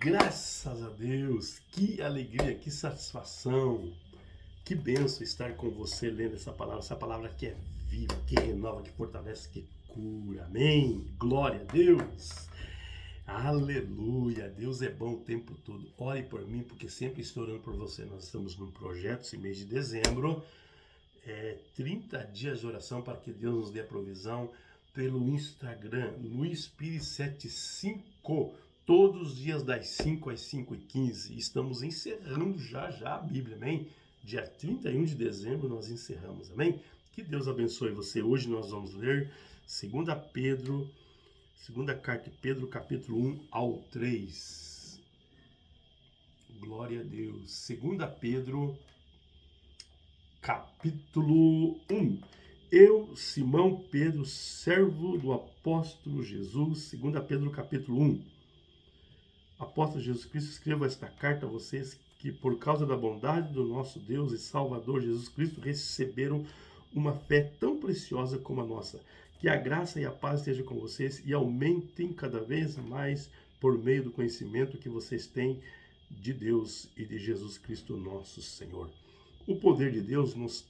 Graças a Deus, que alegria, que satisfação, que bênção estar com você lendo essa palavra que é viva, que renova, que fortalece, que cura, amém? Glória a Deus, aleluia, Deus é bom o tempo todo. Ore por mim, porque sempre estou orando por você. Nós estamos num projeto, esse mês de dezembro, 30 dias de oração para que Deus nos dê a provisão pelo Instagram, LuizPires75, todos os dias das 5 às 5h15. Estamos encerrando já a Bíblia, amém? Dia 31 de dezembro nós encerramos, amém? Que Deus abençoe você. Hoje nós vamos ler 2 Pedro, segunda carta de Pedro, capítulo 1 ao 3. Glória a Deus. 2 Pedro, capítulo 1. Eu, Simão Pedro, servo do apóstolo Jesus, 2 Pedro, capítulo 1. Apóstolo Jesus Cristo, escreva esta carta a vocês que, por causa da bondade do nosso Deus e Salvador Jesus Cristo, receberam uma fé tão preciosa como a nossa. Que a graça e a paz estejam com vocês e aumentem cada vez mais por meio do conhecimento que vocês têm de Deus e de Jesus Cristo, nosso Senhor. O poder de Deus nos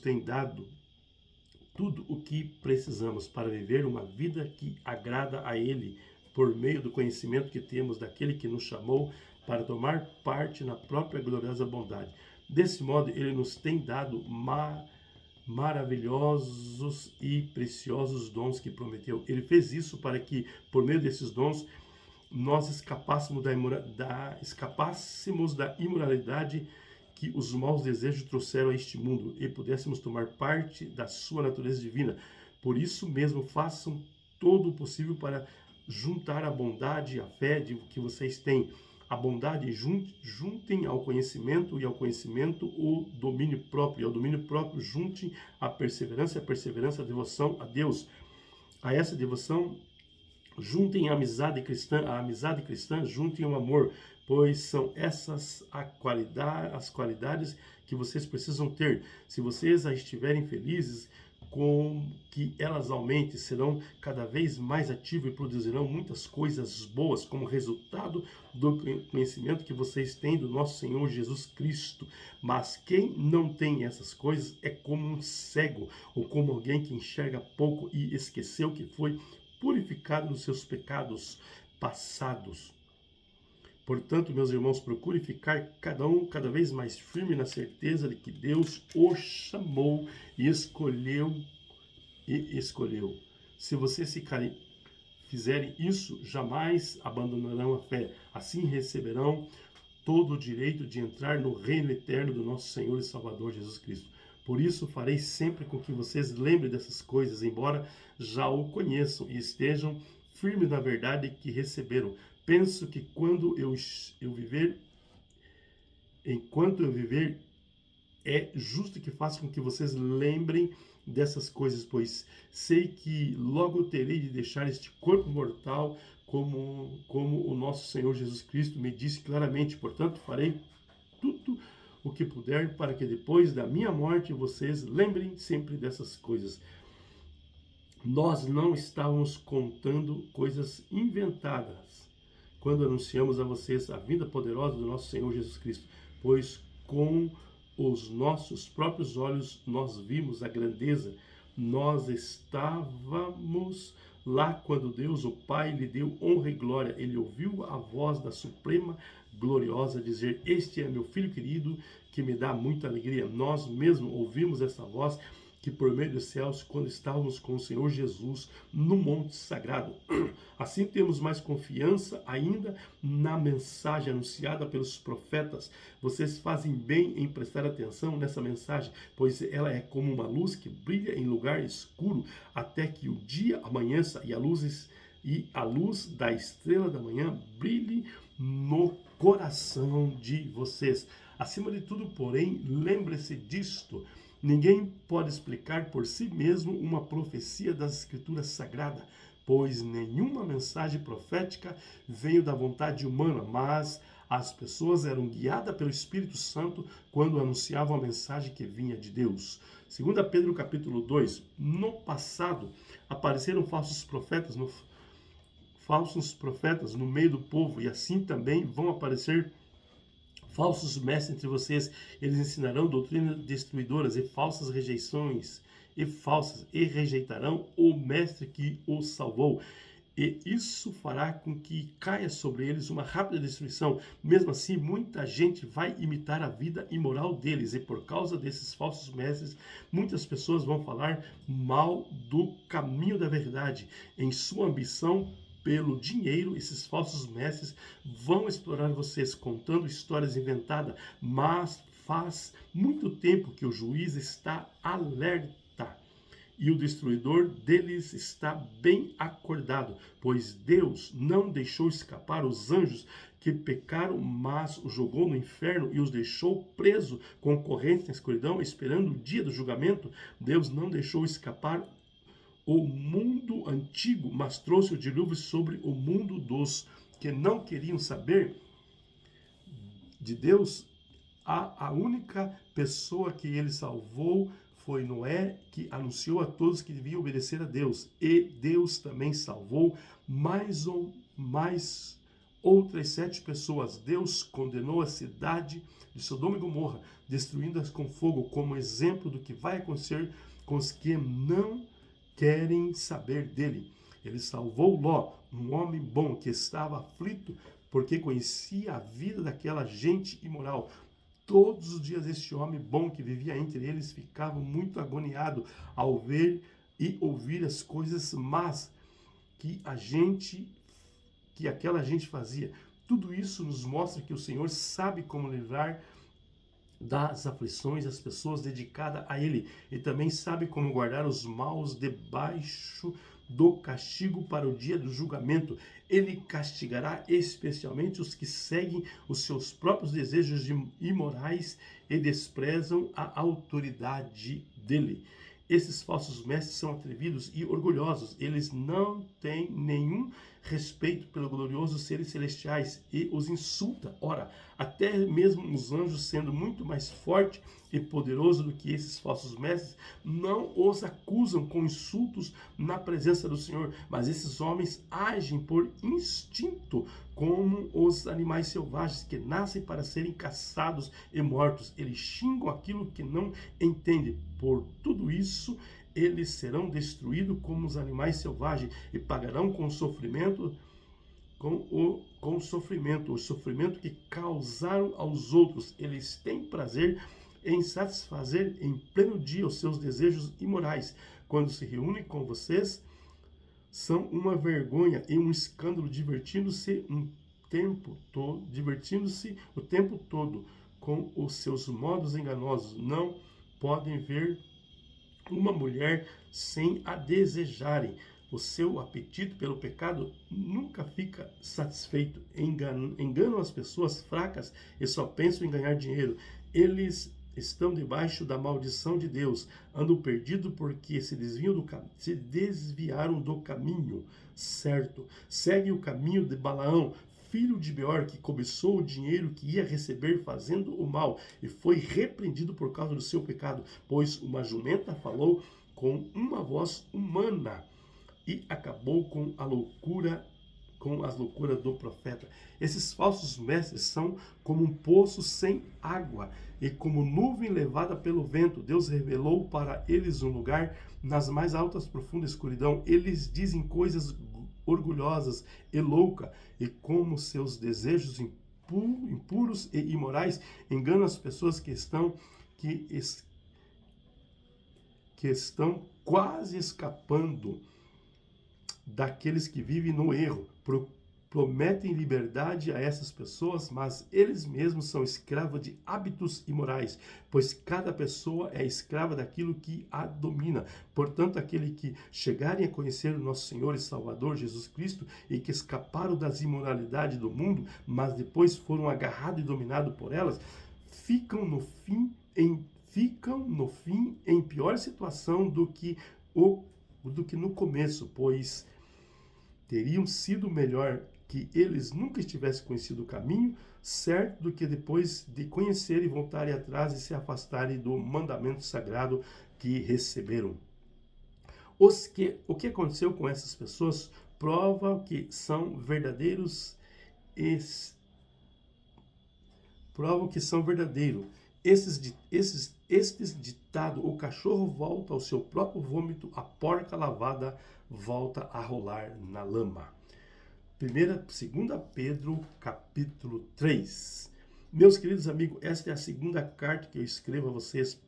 tem dado tudo o que precisamos para viver uma vida que agrada a Ele, por meio do conhecimento que temos daquele que nos chamou para tomar parte na própria gloriosa bondade. Desse modo, Ele nos tem dado maravilhosos e preciosos dons que prometeu. Ele fez isso para que, por meio desses dons, nós escapássemos da imoralidade que os maus desejos trouxeram a este mundo e pudéssemos tomar parte da sua natureza divina. Por isso mesmo, façam todo o possível para juntar a bondade e a fé que vocês têm. A bondade juntem ao conhecimento, e ao conhecimento o domínio próprio, e ao domínio próprio juntem a perseverança, a devoção a Deus. A essa devoção juntem a amizade cristã, juntem o amor, pois são essas as qualidades que vocês precisam ter. Se vocês estiverem felizes, com que elas aumentem, serão cada vez mais ativos e produzirão muitas coisas boas como resultado do conhecimento que vocês têm do nosso Senhor Jesus Cristo. Mas quem não tem essas coisas é como um cego, ou como alguém que enxerga pouco e esqueceu que foi purificado dos seus pecados passados. Portanto, meus irmãos, procure ficar cada vez mais firme na certeza de que Deus o chamou e escolheu. Se vocês fizerem isso, jamais abandonarão a fé. Assim receberão todo o direito de entrar no reino eterno do nosso Senhor e Salvador Jesus Cristo. Por isso, farei sempre com que vocês lembrem dessas coisas, embora já o conheçam e estejam firmes na verdade que receberam. Penso que enquanto eu viver, é justo que faça com que vocês lembrem dessas coisas, pois sei que logo terei de deixar este corpo mortal, como o nosso Senhor Jesus Cristo me disse claramente. Portanto, farei tudo o que puder para que depois da minha morte vocês lembrem sempre dessas coisas. Nós não estávamos contando coisas inventadas quando anunciamos a vocês a vinda poderosa do nosso Senhor Jesus Cristo, pois com os nossos próprios olhos nós vimos a grandeza. Nós estávamos lá quando Deus, o Pai, lhe deu honra e glória. Ele ouviu a voz da Suprema Gloriosa dizer: este é meu Filho querido, que me dá muita alegria. Nós mesmos ouvimos essa voz que por meio dos céus, quando estávamos com o Senhor Jesus no monte sagrado. Assim temos mais confiança ainda na mensagem anunciada pelos profetas. Vocês fazem bem em prestar atenção nessa mensagem, pois ela é como uma luz que brilha em lugar escuro, até que o dia amanheça e a luz da estrela da manhã brilhe no coração de vocês. Acima de tudo, porém, lembre-se disto: ninguém pode explicar por si mesmo uma profecia das Escrituras Sagradas, pois nenhuma mensagem profética veio da vontade humana, mas as pessoas eram guiadas pelo Espírito Santo quando anunciavam a mensagem que vinha de Deus. 2 Pedro capítulo 2. No passado, apareceram falsos profetas falsos profetas no meio do povo, e assim também vão aparecer falsos mestres entre vocês. Eles ensinarão doutrinas destruidoras e falsas rejeições, e rejeitarão o mestre que os salvou. E isso fará com que caia sobre eles uma rápida destruição. Mesmo assim, muita gente vai imitar a vida imoral deles, e por causa desses falsos mestres, muitas pessoas vão falar mal do caminho da verdade. Em sua ambição pelo dinheiro, esses falsos mestres vão explorar vocês, contando histórias inventadas, mas faz muito tempo que o juiz está alerta e o destruidor deles está bem acordado, pois Deus não deixou escapar os anjos que pecaram, mas os jogou no inferno e os deixou presos com correntes na escuridão, esperando o dia do julgamento. Deus não deixou escapar o mundo antigo, mas trouxe o dilúvio sobre o mundo dos que não queriam saber de Deus. A única pessoa que ele salvou foi Noé, que anunciou a todos que deviam obedecer a Deus. E Deus também salvou mais outras 7 pessoas. Deus condenou a cidade de Sodoma e Gomorra, destruindo-as com fogo, como exemplo do que vai acontecer com os que não querem saber dele. Ele salvou Ló, um homem bom que estava aflito porque conhecia a vida daquela gente imoral. Todos os dias este homem bom que vivia entre eles ficava muito agoniado ao ver e ouvir as coisas más que aquela gente fazia. Tudo isso nos mostra que o Senhor sabe como livrar das aflições as pessoas dedicadas a Ele, e também sabe como guardar os maus debaixo do castigo para o dia do julgamento. Ele castigará especialmente os que seguem os seus próprios desejos imorais e desprezam a autoridade dele. Esses falsos mestres são atrevidos e orgulhosos. Eles não têm nenhum respeito pelos gloriosos seres celestiais e os insulta. Ora, até mesmo os anjos, sendo muito mais fortes e poderosos do que esses falsos mestres, não os acusam com insultos na presença do Senhor. Mas esses homens agem por instinto, como os animais selvagens que nascem para serem caçados e mortos. Eles xingam aquilo que não entendem. Por tudo isso, eles serão destruídos como os animais selvagens e pagarão com o sofrimento o sofrimento que causaram aos outros. Eles têm prazer em satisfazer em pleno dia os seus desejos imorais. Quando se reúnem com vocês, são uma vergonha e um escândalo, divertindo-se o tempo todo com os seus modos enganosos. Não podem ver uma mulher sem a desejarem. O seu apetite pelo pecado nunca fica satisfeito. Enganam as pessoas fracas e só pensam em ganhar dinheiro. Eles estão debaixo da maldição de Deus, andam perdidos porque se desviaram do caminho certo. Seguem o caminho de Balaão, filho de Beor, que cobiçou o dinheiro que ia receber fazendo o mal, e foi repreendido por causa do seu pecado, pois uma jumenta falou com uma voz humana e acabou com as loucuras do profeta. Esses falsos mestres são como um poço sem água e como nuvem levada pelo vento. Deus revelou para eles um lugar nas mais altas profundas escuridão. Eles dizem coisas orgulhosas e loucas, e como seus desejos impuros e imorais enganam as pessoas que estão quase escapando daqueles que vivem no erro. Prometem liberdade a essas pessoas, mas eles mesmos são escravos de hábitos imorais, pois cada pessoa é escrava daquilo que a domina. Portanto, aquele que chegarem a conhecer o nosso Senhor e Salvador Jesus Cristo e que escaparam das imoralidades do mundo, mas depois foram agarrados e dominados por elas, ficam no fim em pior situação do que no começo, pois teriam sido melhor que eles nunca tivessem conhecido o caminho certo do que depois de conhecerem, voltarem atrás e se afastarem do mandamento sagrado que receberam. O que aconteceu com essas pessoas prova que são verdadeiros, provam que são verdadeiros. Estes ditado: o cachorro volta ao seu próprio vômito, a porca lavada volta a rolar na lama. 2 Pedro, capítulo 3. Meus queridos amigos, esta é a segunda carta que eu escrevo a vocês.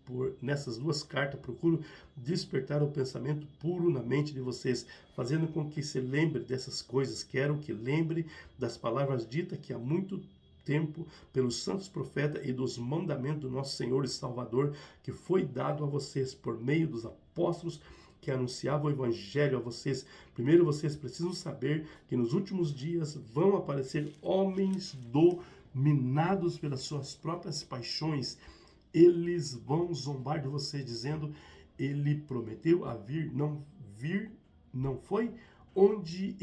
Nessas duas cartas, procuro despertar o pensamento puro na mente de vocês, fazendo com que se lembre dessas coisas. Quero que lembre das palavras ditas que há muito tempo pelos santos profetas e dos mandamentos do nosso Senhor e Salvador, que foi dado a vocês por meio dos apóstolos que anunciavam o evangelho a vocês. Primeiro, vocês precisam saber que nos últimos dias vão aparecer homens dominados pelas suas próprias paixões. Eles vão zombar de você, dizendo: ele prometeu a vir, não foi? Onde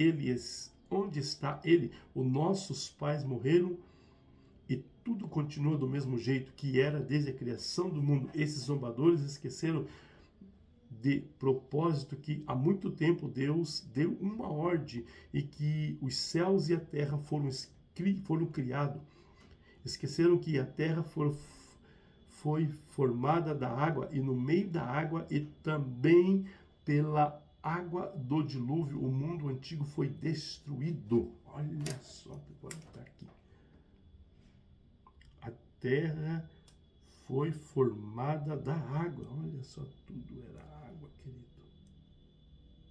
está ele? Os nossos pais morreram e tudo continua do mesmo jeito que era desde a criação do mundo. Esses zombadores esqueceram de propósito que há muito tempo Deus deu uma ordem e que os céus e a terra foram criados. Esqueceram que a terra foi formada da água, e no meio da água e também pela água do dilúvio o mundo antigo foi destruído. Olha só, vou botar aqui. A terra foi formada da água. Olha só, tudo era água, querido.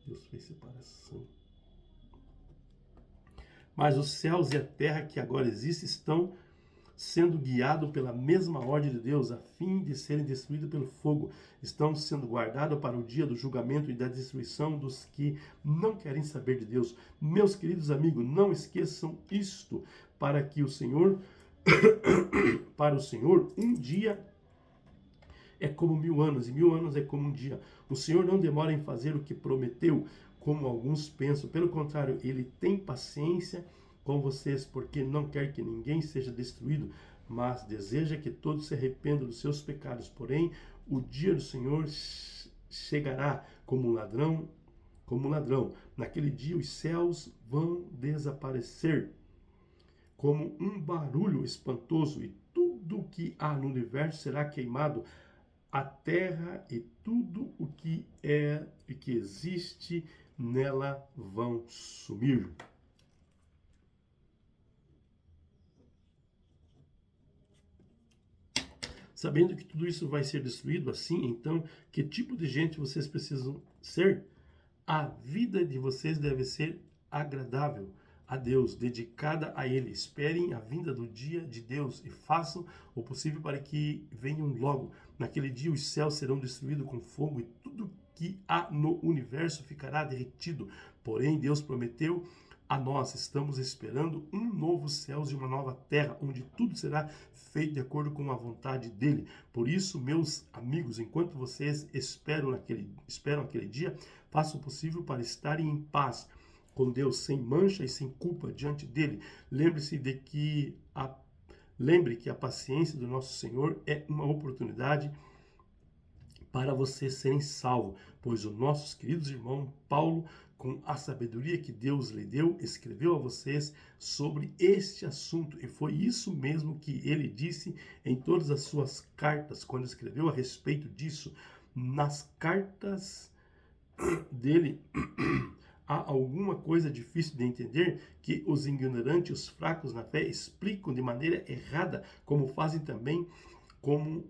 Deus fez separação. Mas os céus e a terra que agora existem estão sendo guiados pela mesma ordem de Deus, a fim de serem destruídos pelo fogo. Estão sendo guardados para o dia do julgamento e da destruição dos que não querem saber de Deus. Meus queridos amigos, não esqueçam isto, para o Senhor, um dia é como 1000 anos, e 1000 anos é como um dia. O Senhor não demora em fazer o que prometeu, como alguns pensam. Pelo contrário, Ele tem paciência com vocês, porque não quer que ninguém seja destruído, mas deseja que todos se arrependam dos seus pecados. Porém, o dia do Senhor chegará como um ladrão. Naquele dia os céus vão desaparecer como um barulho espantoso, e tudo que há no universo será queimado. A terra e tudo o que é e que existe nela vão sumir. Sabendo que tudo isso vai ser destruído assim, então, que tipo de gente vocês precisam ser? A vida de vocês deve ser agradável a Deus, dedicada a Ele. Esperem a vinda do dia de Deus e façam o possível para que venham logo. Naquele dia os céus serão destruídos com fogo e tudo que há no universo ficará derretido. Porém, Deus prometeu a nós, estamos esperando um novo céu e uma nova terra, onde tudo será feito de acordo com a vontade dele. Por isso, meus amigos, enquanto vocês esperam aquele dia, façam o possível para estarem em paz com Deus, sem mancha e sem culpa diante dele. Lembre que a paciência do nosso Senhor é uma oportunidade para vocês serem salvos, pois os nossos queridos irmãos Paulo, com a sabedoria que Deus lhe deu, escreveu a vocês sobre este assunto, e foi isso mesmo que ele disse em todas as suas cartas, quando escreveu a respeito disso. Nas cartas dele há alguma coisa difícil de entender que os ignorantes, os fracos na fé, explicam de maneira errada, como fazem também com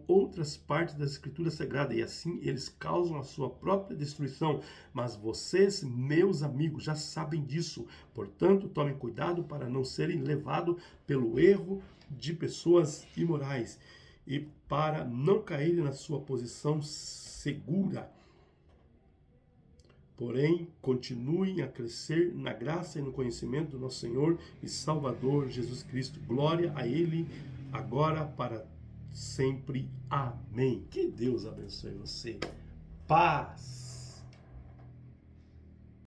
outras partes da Escritura Sagrada, e assim eles causam a sua própria destruição. Mas vocês, meus amigos, já sabem disso. Portanto, tomem cuidado para não serem levados pelo erro de pessoas imorais e para não caírem na sua posição segura. Porém, continuem a crescer na graça e no conhecimento do nosso Senhor e Salvador Jesus Cristo. Glória a Ele, agora para sempre. Amém. Que Deus abençoe você. Paz.